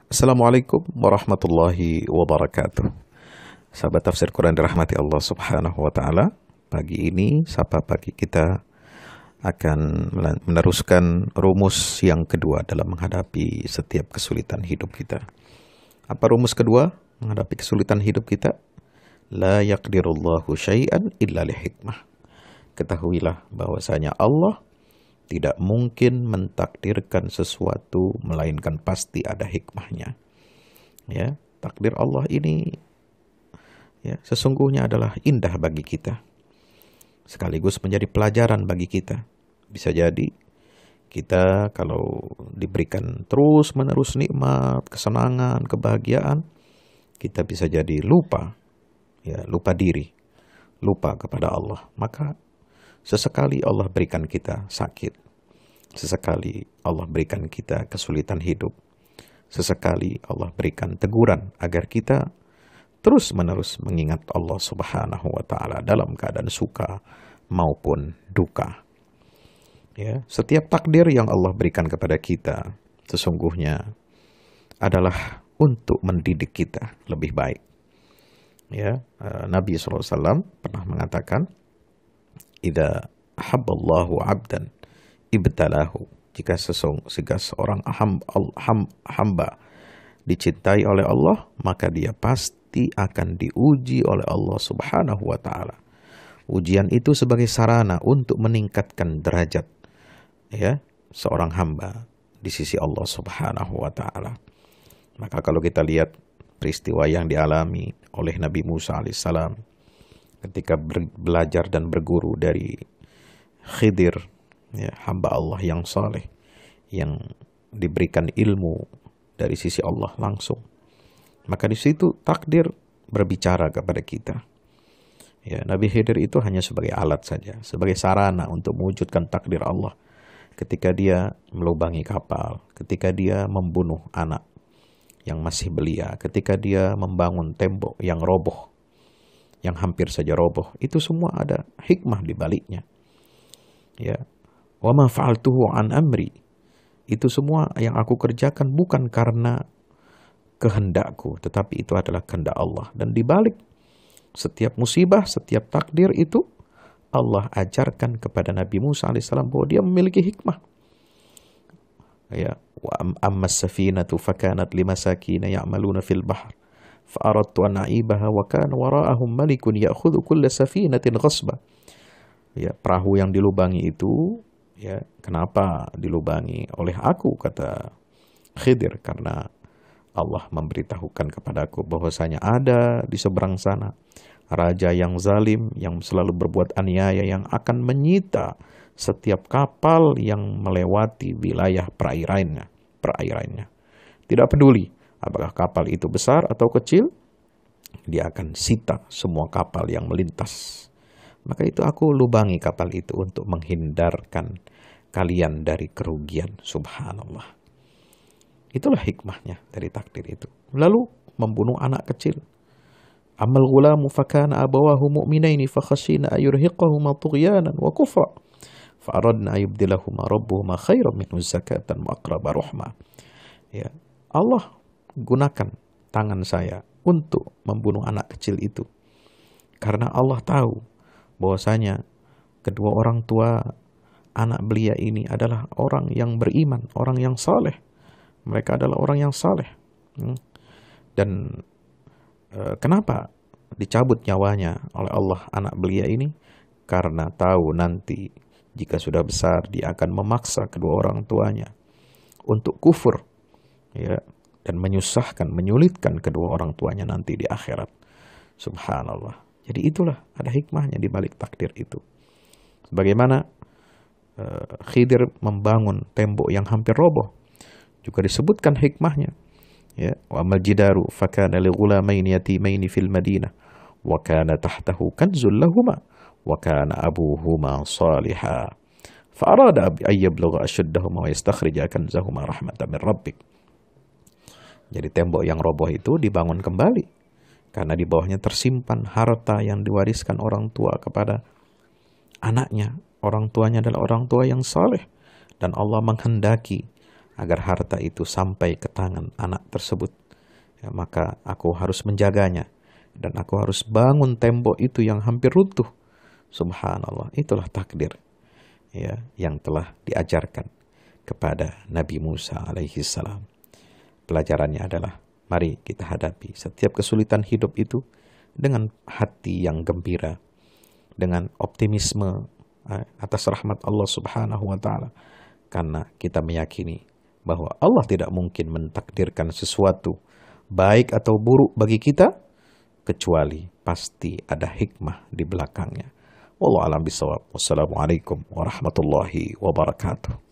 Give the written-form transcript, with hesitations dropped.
Assalamualaikum warahmatullahi wabarakatuh. Sahabat tafsir Quran dirahmati Allah Subhanahu wa taala. Pagi ini Sapa Pagi kita akan meneruskan rumus yang kedua dalam menghadapi setiap kesulitan hidup kita. Apa rumus kedua menghadapi kesulitan hidup kita? La yaqdirullahu syai'an illa lihikmah. Ketahuilah bahwasanya Allah tidak mungkin mentakdirkan sesuatu melainkan pasti ada hikmahnya. Ya, takdir Allah ini ya sesungguhnya adalah indah bagi kita. Sekaligus menjadi pelajaran bagi kita. Bisa jadi kita kalau diberikan terus-menerus nikmat, kesenangan, kebahagiaan, kita bisa jadi lupa diri, lupa kepada Allah. Maka sesekali Allah berikan kita sakit. Sesekali Allah berikan kita kesulitan hidup. Sesekali Allah berikan teguran agar kita terus-menerus mengingat Allah Subhanahu wa taala dalam keadaan suka maupun duka. Ya, setiap takdir yang Allah berikan kepada kita sesungguhnya adalah untuk mendidik kita lebih baik. Ya, Nabi SAW pernah mengatakan, "Idza habballahu 'abdan ibtalahu." Jika seorang hamba dicintai oleh Allah, maka dia pasti akan diuji oleh Allah Subhanahu wa taala. Ujian itu sebagai sarana untuk meningkatkan derajat ya seorang hamba di sisi Allah Subhanahu wa taala. Maka kalau kita lihat peristiwa yang dialami oleh Nabi Musa alaihissalam ketika belajar dan berguru dari Khidir, ya, hamba Allah yang saleh, yang diberikan ilmu dari sisi Allah langsung. Maka di situ takdir berbicara kepada kita. Ya, Nabi Khidir itu hanya sebagai alat saja, sebagai sarana untuk mewujudkan takdir Allah. Ketika dia melubangi kapal, ketika dia membunuh anak yang masih belia, ketika dia membangun tembok yang roboh, yang hampir saja roboh, itu semua ada hikmah di baliknya. Ya, wa ma fa'altuhu an amri. Itu semua yang aku kerjakan bukan karena kehendakku, tetapi itu adalah kehendak Allah. Dan di balik setiap musibah, setiap takdir itu Allah ajarkan kepada Nabi Musa alaihissalam bahwa dia memiliki hikmah. Ya, wa ammas safinatu fakanat limasakina ya'maluna fil bahr fa aradtu an a'ibaha wa kana wara'ahum malikun ya'khudhu kulla safinatin ghasba. Ya, perahu yang dilubangi itu, ya, kenapa dilubangi oleh aku, kata Khidir, karena Allah memberitahukan kepadaku bahwasanya ada di seberang sana raja yang zalim, yang selalu berbuat aniaya, yang akan menyita setiap kapal yang melewati wilayah perairannya. Tidak peduli apakah kapal itu besar atau kecil, dia akan sita semua kapal yang melintas. Maka itu aku lubangi kapal itu untuk menghindarkan kalian dari kerugian. Subhanallah. Itulah hikmahnya dari takdir itu. Lalu membunuh anak kecil. Amal ghulamu fakana abawahu mu'minaini fakhashina ayurhiqahuma tughyanan wa kufra fa'aradna ayubdilahuma rabbuhuma khairan minhu zakatan wa aqraba rahma. Ya, Allah gunakan tangan saya untuk membunuh anak kecil itu karena Allah tahu bahwasanya kedua orang tua anak belia ini adalah orang yang beriman, orang yang saleh. Mereka adalah orang yang saleh. Dan kenapa dicabut nyawanya oleh Allah anak belia ini? Karena tahu nanti jika sudah besar dia akan memaksa kedua orang tuanya untuk kufur, ya, dan menyusahkan, menyulitkan kedua orang tuanya nanti di akhirat. Subhanallah. Jadi itulah ada hikmahnya di balik takdir itu. Bagaimana Khidir membangun tembok yang hampir roboh, juga disebutkan hikmahnya. Ya, wa amal jidaru fakana li ghulamaini yatimaini fil madinah wa kana tahtahu kanzul lahumā wa kana abuhuma salihah fa arada an yablugha ashuddahuma wa yastakhrija kanzahuma rahmatan min rabbik. Jadi tembok yang roboh itu dibangun kembali karena di bawahnya tersimpan harta yang diwariskan orang tua kepada anaknya. Orang tuanya adalah orang tua yang saleh dan Allah menghendaki agar harta itu sampai ke tangan anak tersebut. Ya, maka aku harus menjaganya. Dan aku harus bangun tembok itu yang hampir runtuh. Subhanallah, itulah takdir ya, yang telah diajarkan kepada Nabi Musa alaihi salam. Pelajarannya adalah, mari kita hadapi setiap kesulitan hidup itu dengan hati yang gembira, dengan optimisme atas rahmat Allah subhanahu wa ta'ala. Karena kita meyakini bahwa Allah tidak mungkin mentakdirkan sesuatu baik atau buruk bagi kita, kecuali pasti ada hikmah di belakangnya. Wallahu a'lam bishawab. Wassalamualaikum warahmatullahi wabarakatuh.